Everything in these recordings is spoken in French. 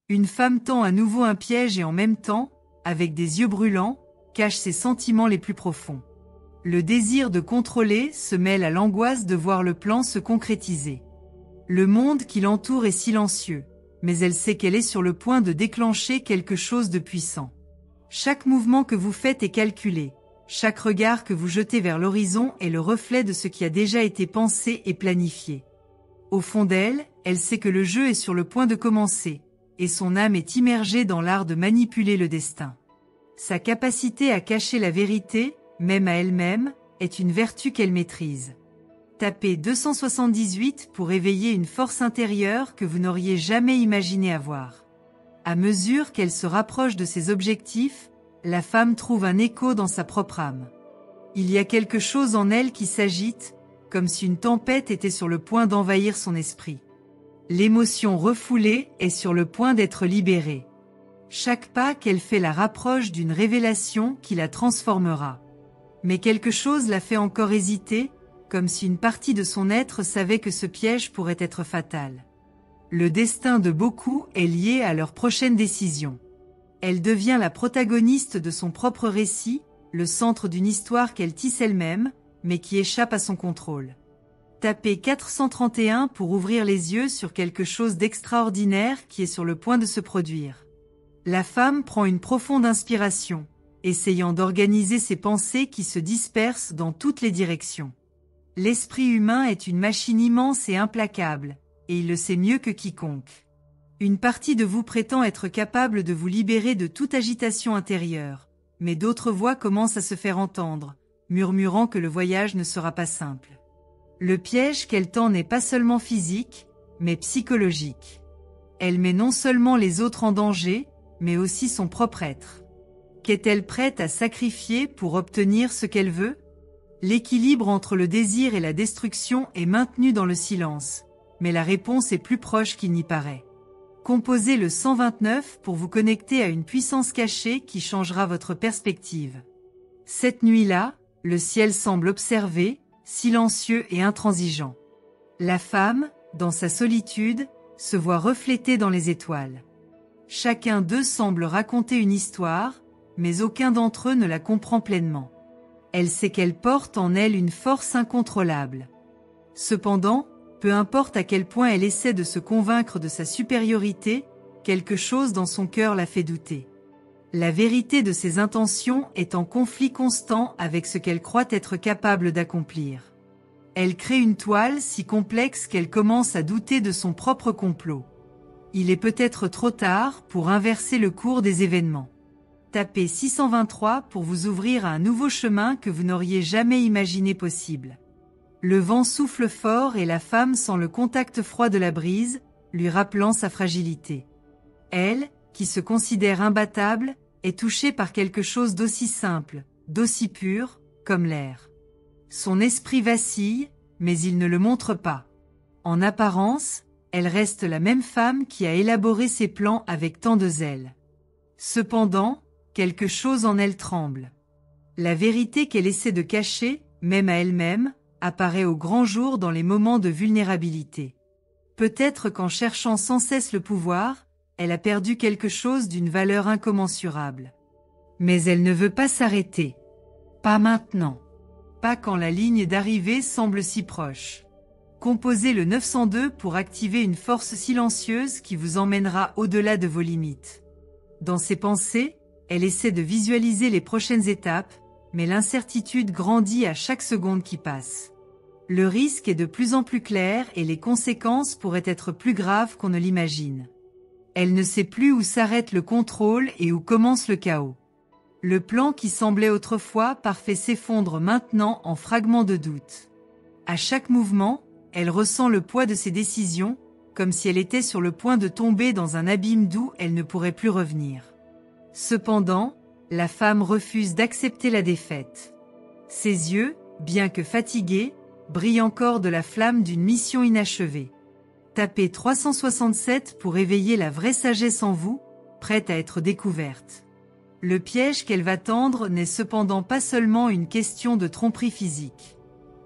Une femme tend à nouveau un piège et en même temps, avec des yeux brûlants, cache ses sentiments les plus profonds. Le désir de contrôler se mêle à l'angoisse de voir le plan se concrétiser. Le monde qui l'entoure est silencieux, mais elle sait qu'elle est sur le point de déclencher quelque chose de puissant. Chaque mouvement que vous faites est calculé. Chaque regard que vous jetez vers l'horizon est le reflet de ce qui a déjà été pensé et planifié. Au fond d'elle, elle sait que le jeu est sur le point de commencer, et son âme est immergée dans l'art de manipuler le destin. Sa capacité à cacher la vérité, même à elle-même, est une vertu qu'elle maîtrise. Tapez 278 pour éveiller une force intérieure que vous n'auriez jamais imaginé avoir. À mesure qu'elle se rapproche de ses objectifs, la femme trouve un écho dans sa propre âme. Il y a quelque chose en elle qui s'agite, comme si une tempête était sur le point d'envahir son esprit. L'émotion refoulée est sur le point d'être libérée. Chaque pas qu'elle fait la rapproche d'une révélation qui la transformera. Mais quelque chose la fait encore hésiter, comme si une partie de son être savait que ce piège pourrait être fatal. Le destin de beaucoup est lié à leur prochaine décision. Elle devient la protagoniste de son propre récit, le centre d'une histoire qu'elle tisse elle-même, mais qui échappe à son contrôle. Tapez 431 pour ouvrir les yeux sur quelque chose d'extraordinaire qui est sur le point de se produire. La femme prend une profonde inspiration, essayant d'organiser ses pensées qui se dispersent dans toutes les directions. L'esprit humain est une machine immense et implacable, et il le sait mieux que quiconque. Une partie de vous prétend être capable de vous libérer de toute agitation intérieure, mais d'autres voix commencent à se faire entendre, murmurant que le voyage ne sera pas simple. Le piège qu'elle tend n'est pas seulement physique, mais psychologique. Elle met non seulement les autres en danger, mais aussi son propre être. Qu'est-elle prête à sacrifier pour obtenir ce qu'elle veut? L'équilibre entre le désir et la destruction est maintenu dans le silence, mais la réponse est plus proche qu'il n'y paraît. Composez le 129 pour vous connecter à une puissance cachée qui changera votre perspective. Cette nuit-là, le ciel semble observer, silencieux et intransigeant. La femme, dans sa solitude, se voit reflétée dans les étoiles. Chacun d'eux semble raconter une histoire, mais aucun d'entre eux ne la comprend pleinement. Elle sait qu'elle porte en elle une force incontrôlable. Cependant, peu importe à quel point elle essaie de se convaincre de sa supériorité, quelque chose dans son cœur la fait douter. La vérité de ses intentions est en conflit constant avec ce qu'elle croit être capable d'accomplir. Elle crée une toile si complexe qu'elle commence à douter de son propre complot. Il est peut-être trop tard pour inverser le cours des événements. Tapez 623 pour vous ouvrir à un nouveau chemin que vous n'auriez jamais imaginé possible. Le vent souffle fort et la femme sent le contact froid de la brise, lui rappelant sa fragilité. Elle, qui se considère imbattable, est touchée par quelque chose d'aussi simple, d'aussi pur, comme l'air. Son esprit vacille, mais il ne le montre pas. En apparence, elle reste la même femme qui a élaboré ses plans avec tant de zèle. Cependant, quelque chose en elle tremble. La vérité qu'elle essaie de cacher, même à elle-même, apparaît au grand jour dans les moments de vulnérabilité. Peut-être qu'en cherchant sans cesse le pouvoir, elle a perdu quelque chose d'une valeur incommensurable. Mais elle ne veut pas s'arrêter. Pas maintenant. Pas quand la ligne d'arrivée semble si proche. Composez le 902 pour activer une force silencieuse qui vous emmènera au-delà de vos limites. Dans ses pensées, elle essaie de visualiser les prochaines étapes, mais l'incertitude grandit à chaque seconde qui passe. Le risque est de plus en plus clair et les conséquences pourraient être plus graves qu'on ne l'imagine. Elle ne sait plus où s'arrête le contrôle et où commence le chaos. Le plan qui semblait autrefois parfait s'effondre maintenant en fragments de doute. À chaque mouvement, elle ressent le poids de ses décisions, comme si elle était sur le point de tomber dans un abîme d'où elle ne pourrait plus revenir. Cependant, la femme refuse d'accepter la défaite. Ses yeux, bien que fatigués, brillent encore de la flamme d'une mission inachevée. Tapez 367 pour éveiller la vraie sagesse en vous, prête à être découverte. Le piège qu'elle va tendre n'est cependant pas seulement une question de tromperie physique.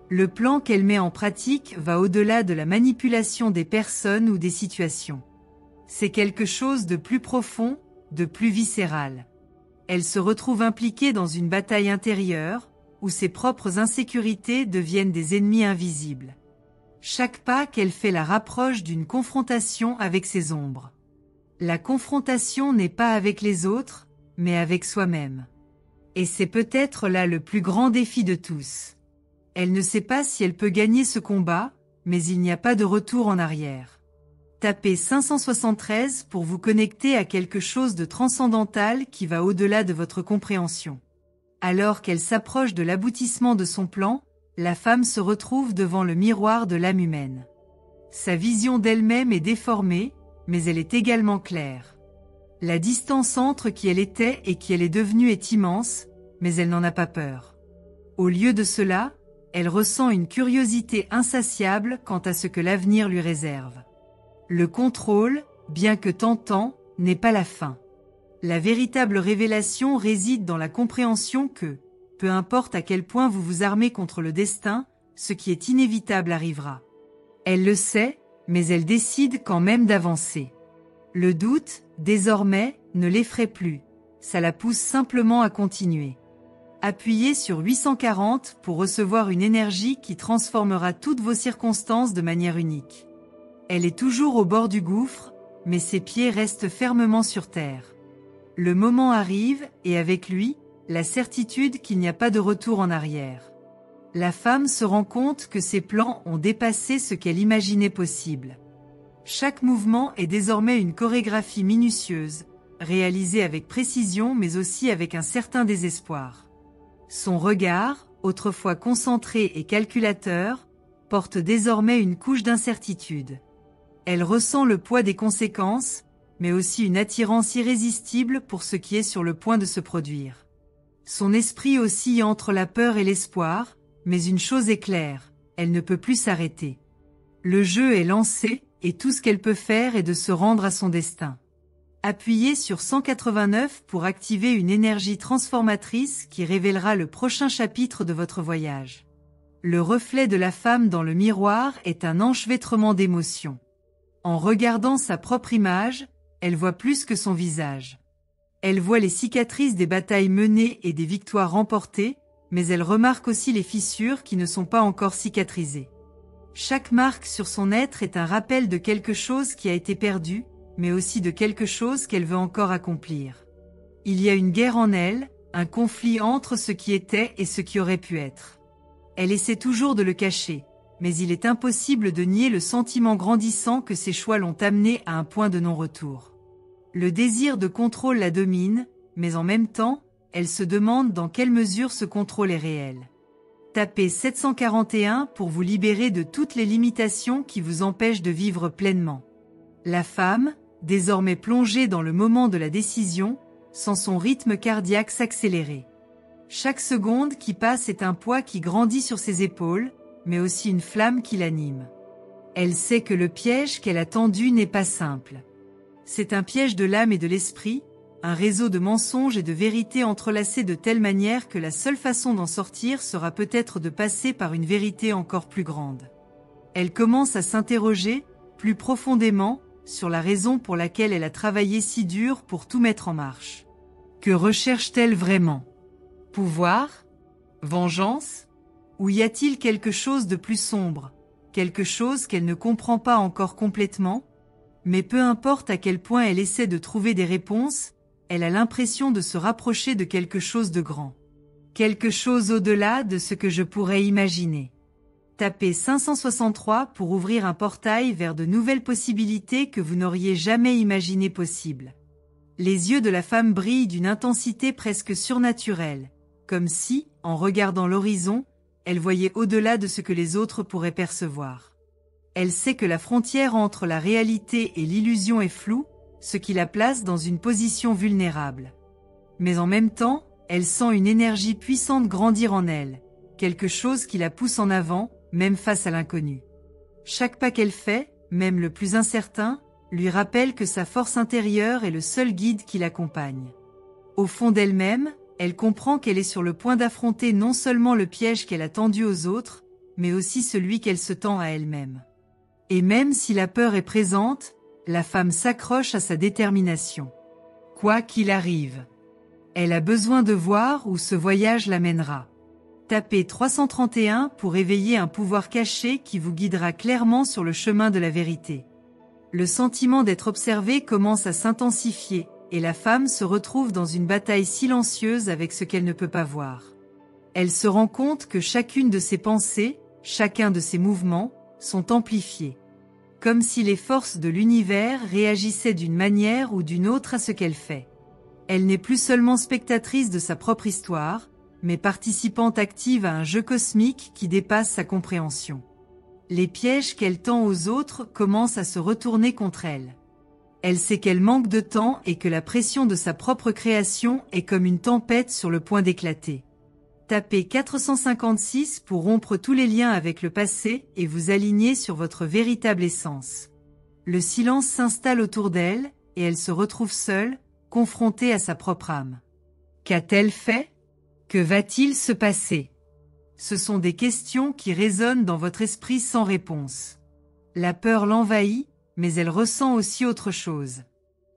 Le plan qu'elle met en pratique va au-delà de la manipulation des personnes ou des situations. C'est quelque chose de plus profond, de plus viscéral. Elle se retrouve impliquée dans une bataille intérieure, où ses propres insécurités deviennent des ennemis invisibles. Chaque pas qu'elle fait la rapproche d'une confrontation avec ses ombres. La confrontation n'est pas avec les autres, mais avec soi-même. Et c'est peut-être là le plus grand défi de tous. Elle ne sait pas si elle peut gagner ce combat, mais il n'y a pas de retour en arrière. Tapez 573 pour vous connecter à quelque chose de transcendantal qui va au-delà de votre compréhension. Alors qu'elle s'approche de l'aboutissement de son plan, la femme se retrouve devant le miroir de l'âme humaine. Sa vision d'elle-même est déformée, mais elle est également claire. La distance entre qui elle était et qui elle est devenue est immense, mais elle n'en a pas peur. Au lieu de cela, elle ressent une curiosité insatiable quant à ce que l'avenir lui réserve. Le contrôle, bien que tentant, n'est pas la fin. La véritable révélation réside dans la compréhension que, peu importe à quel point vous vous armez contre le destin, ce qui est inévitable arrivera. Elle le sait, mais elle décide quand même d'avancer. Le doute, désormais, ne l'effraie plus. Ça la pousse simplement à continuer. Appuyez sur 840 pour recevoir une énergie qui transformera toutes vos circonstances de manière unique. Elle est toujours au bord du gouffre, mais ses pieds restent fermement sur terre. Le moment arrive, et avec lui, la certitude qu'il n'y a pas de retour en arrière. La femme se rend compte que ses plans ont dépassé ce qu'elle imaginait possible. Chaque mouvement est désormais une chorégraphie minutieuse, réalisée avec précision mais aussi avec un certain désespoir. Son regard, autrefois concentré et calculateur, porte désormais une couche d'incertitude. Elle ressent le poids des conséquences, mais aussi une attirance irrésistible pour ce qui est sur le point de se produire. Son esprit oscille entre la peur et l'espoir, mais une chose est claire, elle ne peut plus s'arrêter. Le jeu est lancé, et tout ce qu'elle peut faire est de se rendre à son destin. Appuyez sur 189 pour activer une énergie transformatrice qui révélera le prochain chapitre de votre voyage. Le reflet de la femme dans le miroir est un enchevêtrement d'émotions. En regardant sa propre image, elle voit plus que son visage. Elle voit les cicatrices des batailles menées et des victoires remportées, mais elle remarque aussi les fissures qui ne sont pas encore cicatrisées. Chaque marque sur son être est un rappel de quelque chose qui a été perdu, mais aussi de quelque chose qu'elle veut encore accomplir. Il y a une guerre en elle, un conflit entre ce qui était et ce qui aurait pu être. Elle essaie toujours de le cacher, mais il est impossible de nier le sentiment grandissant que ses choix l'ont amenée à un point de non-retour. Le désir de contrôle la domine, mais en même temps, elle se demande dans quelle mesure ce contrôle est réel. Tapez 741 pour vous libérer de toutes les limitations qui vous empêchent de vivre pleinement. La femme, désormais plongée dans le moment de la décision, sent son rythme cardiaque s'accélérer. Chaque seconde qui passe est un poids qui grandit sur ses épaules, mais aussi une flamme qui l'anime. Elle sait que le piège qu'elle a tendu n'est pas simple. C'est un piège de l'âme et de l'esprit, un réseau de mensonges et de vérités entrelacés de telle manière que la seule façon d'en sortir sera peut-être de passer par une vérité encore plus grande. Elle commence à s'interroger, plus profondément, sur la raison pour laquelle elle a travaillé si dur pour tout mettre en marche. Que recherche-t-elle vraiment? Pouvoir? Vengeance? Ou y a-t-il quelque chose de plus sombre, quelque chose qu'elle ne comprend pas encore complètement? Mais peu importe à quel point elle essaie de trouver des réponses, elle a l'impression de se rapprocher de quelque chose de grand. Quelque chose au-delà de ce que je pourrais imaginer. Tapez 563 pour ouvrir un portail vers de nouvelles possibilités que vous n'auriez jamais imaginées possibles. Les yeux de la femme brillent d'une intensité presque surnaturelle, comme si, en regardant l'horizon, elle voyait au-delà de ce que les autres pourraient percevoir. Elle sait que la frontière entre la réalité et l'illusion est floue, ce qui la place dans une position vulnérable. Mais en même temps, elle sent une énergie puissante grandir en elle, quelque chose qui la pousse en avant, même face à l'inconnu. Chaque pas qu'elle fait, même le plus incertain, lui rappelle que sa force intérieure est le seul guide qui l'accompagne. Au fond d'elle-même, elle comprend qu'elle est sur le point d'affronter non seulement le piège qu'elle a tendu aux autres, mais aussi celui qu'elle se tend à elle-même. Et même si la peur est présente, La femme s'accroche à sa détermination. Quoi qu'il arrive. Elle a besoin de voir où ce voyage l'amènera. Tapez 331 pour éveiller un pouvoir caché qui vous guidera clairement sur le chemin de la vérité. Le sentiment d'être observée commence à s'intensifier, et la femme se retrouve dans une bataille silencieuse avec ce qu'elle ne peut pas voir. Elle se rend compte que chacune de ses pensées, chacun de ses mouvements, sont amplifiés. Comme si les forces de l'univers réagissaient d'une manière ou d'une autre à ce qu'elle fait. Elle n'est plus seulement spectatrice de sa propre histoire, mais participante active à un jeu cosmique qui dépasse sa compréhension. Les pièges qu'elle tend aux autres commencent à se retourner contre elle. Elle sait qu'elle manque de temps et que la pression de sa propre création est comme une tempête sur le point d'éclater. Tapez 456 pour rompre tous les liens avec le passé et vous aligner sur votre véritable essence. Le silence s'installe autour d'elle, et elle se retrouve seule, confrontée à sa propre âme. Qu'a-t-elle fait? Que va-t-il se passer? Ce sont des questions qui résonnent dans votre esprit sans réponse. La peur l'envahit, mais elle ressent aussi autre chose.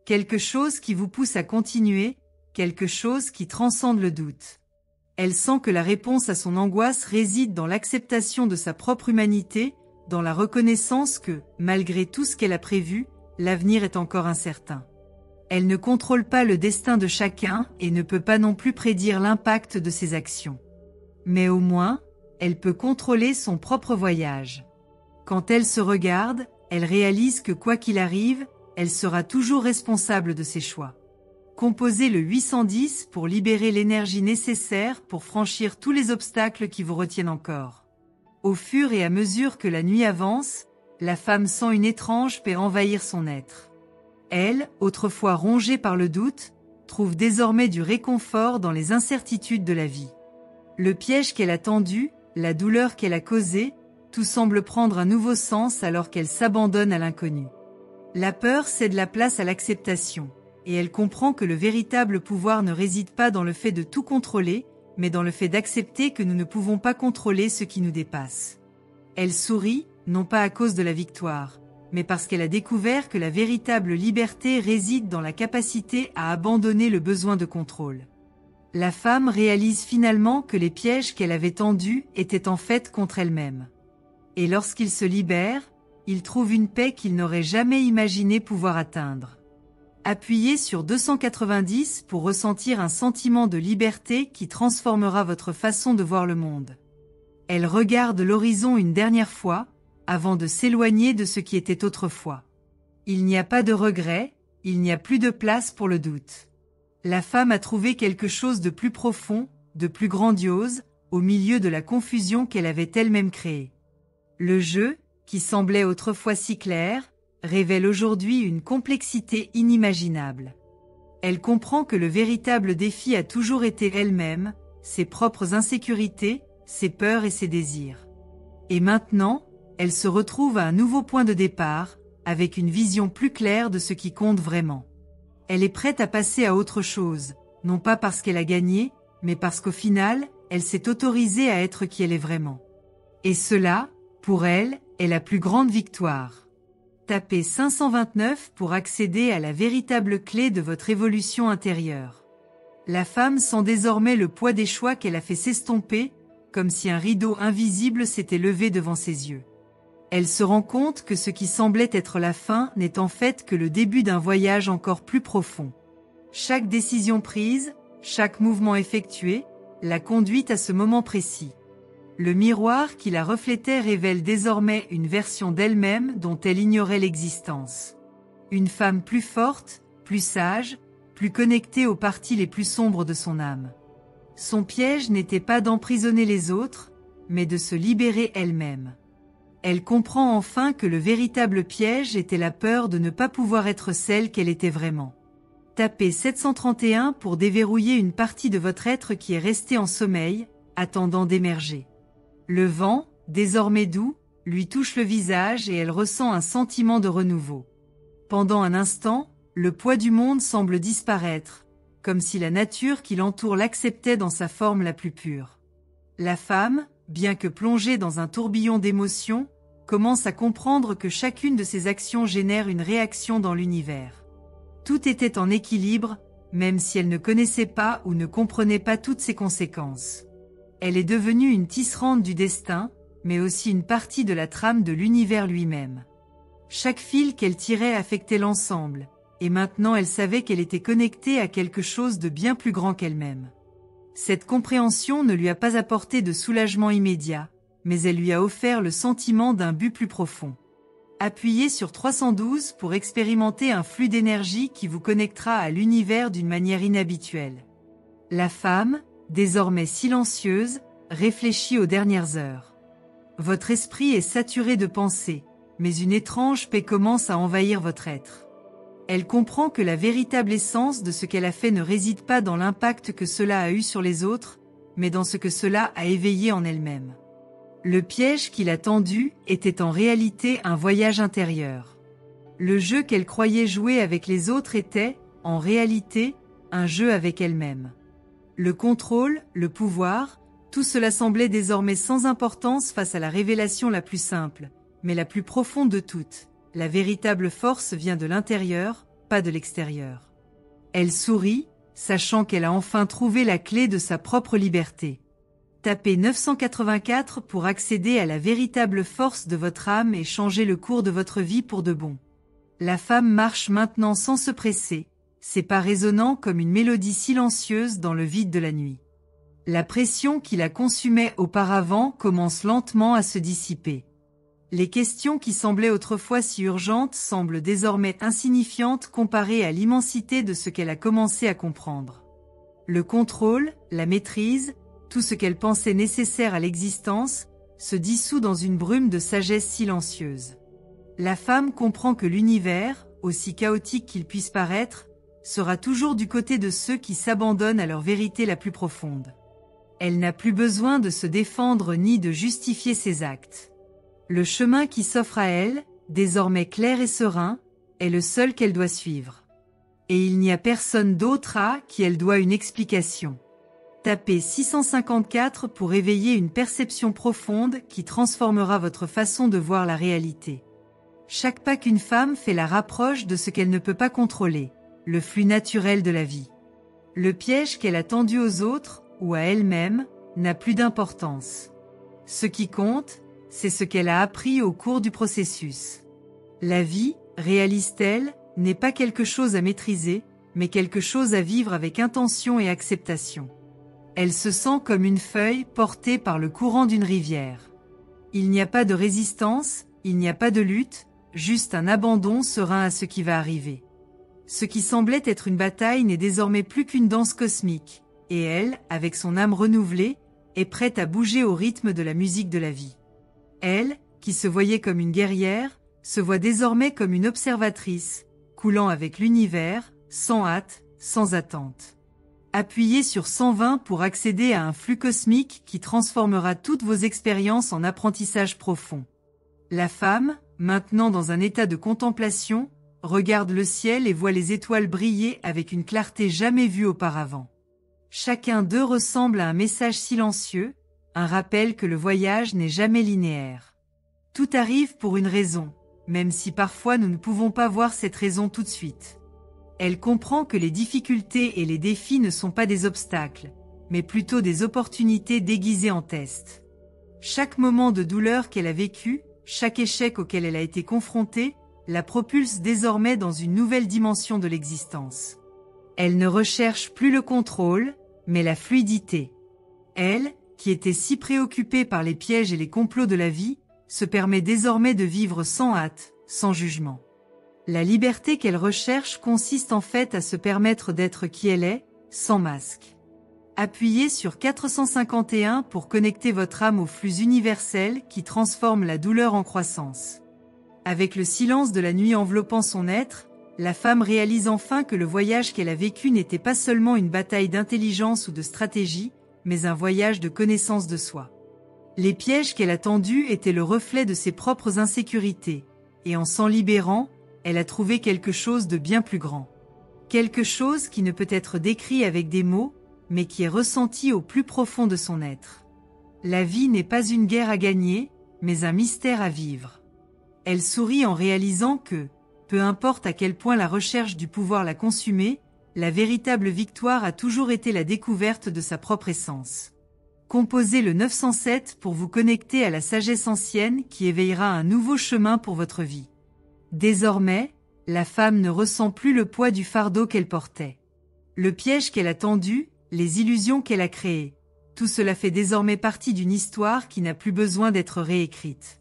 Quelque chose qui vous pousse à continuer, quelque chose qui transcende le doute. Elle sent que la réponse à son angoisse réside dans l'acceptation de sa propre humanité, dans la reconnaissance que, malgré tout ce qu'elle a prévu, l'avenir est encore incertain. Elle ne contrôle pas le destin de chacun et ne peut pas non plus prédire l'impact de ses actions. Mais au moins, elle peut contrôler son propre voyage. Quand elle se regarde, elle réalise que quoi qu'il arrive, elle sera toujours responsable de ses choix. Composez le 810 pour libérer l'énergie nécessaire pour franchir tous les obstacles qui vous retiennent encore. Au fur et à mesure que la nuit avance, la femme sent une étrange paix envahir son être. Elle, autrefois rongée par le doute, trouve désormais du réconfort dans les incertitudes de la vie. Le piège qu'elle a tendu, la douleur qu'elle a causée, tout semble prendre un nouveau sens alors qu'elle s'abandonne à l'inconnu. La peur cède la place à l'acceptation, et elle comprend que le véritable pouvoir ne réside pas dans le fait de tout contrôler, mais dans le fait d'accepter que nous ne pouvons pas contrôler ce qui nous dépasse. Elle sourit, non pas à cause de la victoire, mais parce qu'elle a découvert que la véritable liberté réside dans la capacité à abandonner le besoin de contrôle. La femme réalise finalement que les pièges qu'elle avait tendus étaient en fait contre elle-même. Et lorsqu'il se libère, il trouve une paix qu'il n'aurait jamais imaginé pouvoir atteindre. Appuyez sur 290 pour ressentir un sentiment de liberté qui transformera votre façon de voir le monde. Elle regarde l'horizon une dernière fois, avant de s'éloigner de ce qui était autrefois. Il n'y a pas de regret, il n'y a plus de place pour le doute. La femme a trouvé quelque chose de plus profond, de plus grandiose, au milieu de la confusion qu'elle avait elle-même créée. Le jeu, qui semblait autrefois si clair, révèle aujourd'hui une complexité inimaginable. Elle comprend que le véritable défi a toujours été elle-même, ses propres insécurités, ses peurs et ses désirs. Et maintenant, elle se retrouve à un nouveau point de départ, avec une vision plus claire de ce qui compte vraiment. Elle est prête à passer à autre chose, non pas parce qu'elle a gagné, mais parce qu'au final, elle s'est autorisée à être qui elle est vraiment. Et cela, pour elle, est la plus grande victoire. Tapez 529 pour accéder à la véritable clé de votre évolution intérieure. La femme sent désormais le poids des choix qu'elle a fait s'estomper, comme si un rideau invisible s'était levé devant ses yeux. Elle se rend compte que ce qui semblait être la fin n'est en fait que le début d'un voyage encore plus profond. Chaque décision prise, chaque mouvement effectué, l'a conduite à ce moment précis. Le miroir qui la reflétait révèle désormais une version d'elle-même dont elle ignorait l'existence. Une femme plus forte, plus sage, plus connectée aux parties les plus sombres de son âme. Son piège n'était pas d'emprisonner les autres, mais de se libérer elle-même. Elle comprend enfin que le véritable piège était la peur de ne pas pouvoir être celle qu'elle était vraiment. Tapez 731 pour déverrouiller une partie de votre être qui est restée en sommeil, attendant d'émerger. Le vent, désormais doux, lui touche le visage et elle ressent un sentiment de renouveau. Pendant un instant, le poids du monde semble disparaître, comme si la nature qui l'entoure l'acceptait dans sa forme la plus pure. La femme, bien que plongée dans un tourbillon d'émotions, commence à comprendre que chacune de ses actions génère une réaction dans l'univers. Tout était en équilibre, même si elle ne connaissait pas ou ne comprenait pas toutes ses conséquences. Elle est devenue une tisserande du destin, mais aussi une partie de la trame de l'univers lui-même. Chaque fil qu'elle tirait affectait l'ensemble, et maintenant elle savait qu'elle était connectée à quelque chose de bien plus grand qu'elle-même. Cette compréhension ne lui a pas apporté de soulagement immédiat, mais elle lui a offert le sentiment d'un but plus profond. Appuyez sur 312 pour expérimenter un flux d'énergie qui vous connectera à l'univers d'une manière inhabituelle. La femme, désormais silencieuse, réfléchit aux dernières heures. Votre esprit est saturé de pensées, mais une étrange paix commence à envahir votre être. Elle comprend que la véritable essence de ce qu'elle a fait ne réside pas dans l'impact que cela a eu sur les autres, mais dans ce que cela a éveillé en elle-même. Le piège qui l'a tendu était en réalité un voyage intérieur. Le jeu qu'elle croyait jouer avec les autres était, en réalité, un jeu avec elle-même. Le contrôle, le pouvoir, tout cela semblait désormais sans importance face à la révélation la plus simple, mais la plus profonde de toutes. La véritable force vient de l'intérieur, pas de l'extérieur. Elle sourit, sachant qu'elle a enfin trouvé la clé de sa propre liberté. Tapez 984 pour accéder à la véritable force de votre âme et changer le cours de votre vie pour de bon. La femme marche maintenant sans se presser, ses pas résonnant comme une mélodie silencieuse dans le vide de la nuit. La pression qui la consumait auparavant commence lentement à se dissiper. Les questions qui semblaient autrefois si urgentes semblent désormais insignifiantes comparées à l'immensité de ce qu'elle a commencé à comprendre. Le contrôle, la maîtrise, tout ce qu'elle pensait nécessaire à l'existence, se dissout dans une brume de sagesse silencieuse. La femme comprend que l'univers, aussi chaotique qu'il puisse paraître, sera toujours du côté de ceux qui s'abandonnent à leur vérité la plus profonde. Elle n'a plus besoin de se défendre ni de justifier ses actes. Le chemin qui s'offre à elle, désormais clair et serein, est le seul qu'elle doit suivre. Et il n'y a personne d'autre à qui elle doit une explication. Tapez 654 pour éveiller une perception profonde qui transformera votre façon de voir la réalité. Chaque pas qu'une femme fait la rapproche de ce qu'elle ne peut pas contrôler, le flux naturel de la vie. Le piège qu'elle a tendu aux autres, ou à elle-même, n'a plus d'importance. Ce qui compte, c'est ce qu'elle a appris au cours du processus. La vie, réalise-t-elle, n'est pas quelque chose à maîtriser, mais quelque chose à vivre avec intention et acceptation. Elle se sent comme une feuille portée par le courant d'une rivière. Il n'y a pas de résistance, il n'y a pas de lutte, juste un abandon serein à ce qui va arriver. Ce qui semblait être une bataille n'est désormais plus qu'une danse cosmique, et elle, avec son âme renouvelée, est prête à bouger au rythme de la musique de la vie. Elle, qui se voyait comme une guerrière, se voit désormais comme une observatrice, coulant avec l'univers, sans hâte, sans attente. Appuyez sur 120 pour accéder à un flux cosmique qui transformera toutes vos expériences en apprentissage profond. La femme, maintenant dans un état de contemplation, regarde le ciel et voit les étoiles briller avec une clarté jamais vue auparavant. Chacun d'eux ressemble à un message silencieux, un rappel que le voyage n'est jamais linéaire. Tout arrive pour une raison, même si parfois nous ne pouvons pas voir cette raison tout de suite. Elle comprend que les difficultés et les défis ne sont pas des obstacles, mais plutôt des opportunités déguisées en tests. Chaque moment de douleur qu'elle a vécu, chaque échec auquel elle a été confrontée, la propulse désormais dans une nouvelle dimension de l'existence. Elle ne recherche plus le contrôle, mais la fluidité. Elle, qui était si préoccupée par les pièges et les complots de la vie, se permet désormais de vivre sans hâte, sans jugement. La liberté qu'elle recherche consiste en fait à se permettre d'être qui elle est, sans masque. Appuyez sur 451 pour connecter votre âme au flux universel qui transforme la douleur en croissance. Avec le silence de la nuit enveloppant son être, la femme réalise enfin que le voyage qu'elle a vécu n'était pas seulement une bataille d'intelligence ou de stratégie, mais un voyage de connaissance de soi. Les pièges qu'elle a tendus étaient le reflet de ses propres insécurités, et en s'en libérant, elle a trouvé quelque chose de bien plus grand. Quelque chose qui ne peut être décrit avec des mots, mais qui est ressenti au plus profond de son être. La vie n'est pas une guerre à gagner, mais un mystère à vivre. Elle sourit en réalisant que, peu importe à quel point la recherche du pouvoir l'a consumée, la véritable victoire a toujours été la découverte de sa propre essence. Composez le 907 pour vous connecter à la sagesse ancienne qui éveillera un nouveau chemin pour votre vie. Désormais, la femme ne ressent plus le poids du fardeau qu'elle portait. Le piège qu'elle a tendu, les illusions qu'elle a créées, tout cela fait désormais partie d'une histoire qui n'a plus besoin d'être réécrite.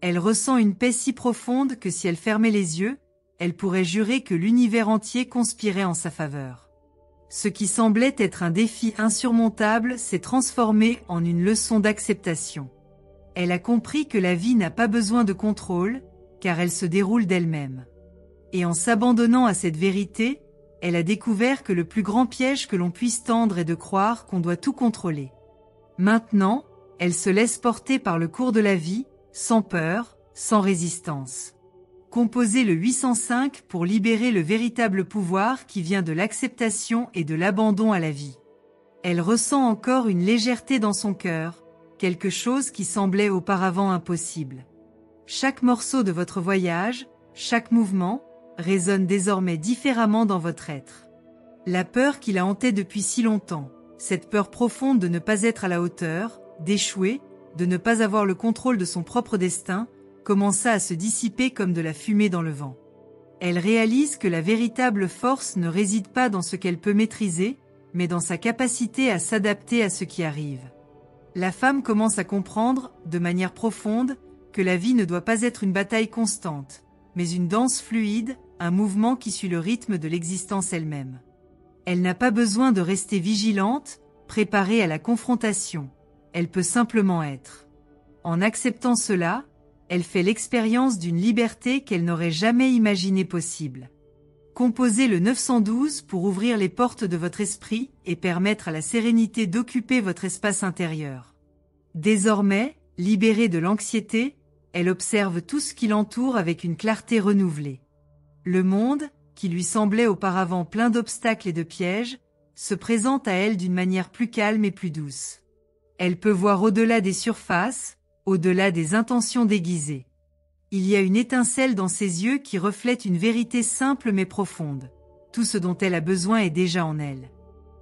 Elle ressent une paix si profonde que si elle fermait les yeux, elle pourrait jurer que l'univers entier conspirait en sa faveur. Ce qui semblait être un défi insurmontable s'est transformé en une leçon d'acceptation. Elle a compris que la vie n'a pas besoin de contrôle, car elle se déroule d'elle-même. Et en s'abandonnant à cette vérité, elle a découvert que le plus grand piège que l'on puisse tendre est de croire qu'on doit tout contrôler. Maintenant, elle se laisse porter par le cours de la vie, sans peur, sans résistance. Composez le 805 pour libérer le véritable pouvoir qui vient de l'acceptation et de l'abandon à la vie. Elle ressent encore une légèreté dans son cœur, quelque chose qui semblait auparavant impossible. Chaque morceau de votre voyage, chaque mouvement, résonne désormais différemment dans votre être. La peur qui la hantait depuis si longtemps, cette peur profonde de ne pas être à la hauteur, d'échouer, de ne pas avoir le contrôle de son propre destin, commença à se dissiper comme de la fumée dans le vent. Elle réalise que la véritable force ne réside pas dans ce qu'elle peut maîtriser, mais dans sa capacité à s'adapter à ce qui arrive. La femme commence à comprendre, de manière profonde, que la vie ne doit pas être une bataille constante, mais une danse fluide, un mouvement qui suit le rythme de l'existence elle-même. Elle n'a pas besoin de rester vigilante, préparée à la confrontation. Elle peut simplement être. En acceptant cela, elle fait l'expérience d'une liberté qu'elle n'aurait jamais imaginée possible. Composez le 912 pour ouvrir les portes de votre esprit et permettre à la sérénité d'occuper votre espace intérieur. Désormais, libérée de l'anxiété, elle observe tout ce qui l'entoure avec une clarté renouvelée. Le monde, qui lui semblait auparavant plein d'obstacles et de pièges, se présente à elle d'une manière plus calme et plus douce. Elle peut voir au-delà des surfaces, au-delà des intentions déguisées. Il y a une étincelle dans ses yeux qui reflète une vérité simple mais profonde. Tout ce dont elle a besoin est déjà en elle.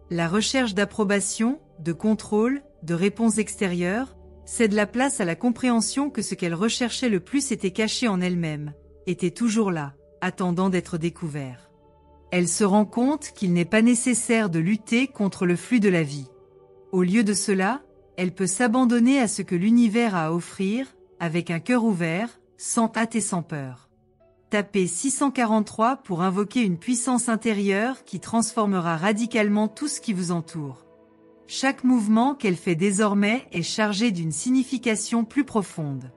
La recherche d'approbation, de contrôle, de réponse extérieure, cède la place à la compréhension que ce qu'elle recherchait le plus était caché en elle-même, était toujours là, attendant d'être découvert. Elle se rend compte qu'il n'est pas nécessaire de lutter contre le flux de la vie. Au lieu de cela, elle peut s'abandonner à ce que l'univers a à offrir, avec un cœur ouvert, sans hâte et sans peur. Tapez 643 pour invoquer une puissance intérieure qui transformera radicalement tout ce qui vous entoure. Chaque mouvement qu'elle fait désormais est chargé d'une signification plus profonde.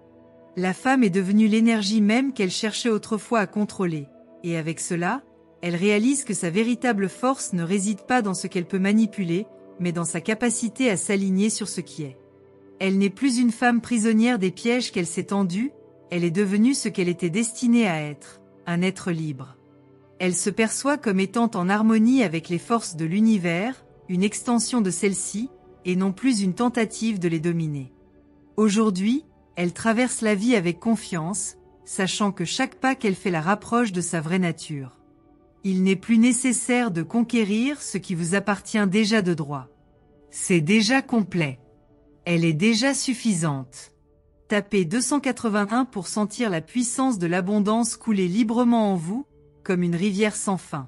La femme est devenue l'énergie même qu'elle cherchait autrefois à contrôler, et avec cela, elle réalise que sa véritable force ne réside pas dans ce qu'elle peut manipuler, mais dans sa capacité à s'aligner sur ce qui est. Elle n'est plus une femme prisonnière des pièges qu'elle s'est tendus, elle est devenue ce qu'elle était destinée à être, un être libre. Elle se perçoit comme étant en harmonie avec les forces de l'univers, une extension de celle-ci, et non plus une tentative de les dominer. Aujourd'hui, elle traverse la vie avec confiance, sachant que chaque pas qu'elle fait la rapproche de sa vraie nature. Il n'est plus nécessaire de conquérir ce qui vous appartient déjà de droit. C'est déjà complet. Elle est déjà suffisante. Tapez 281 pour sentir la puissance de l'abondance couler librement en vous, comme une rivière sans fin.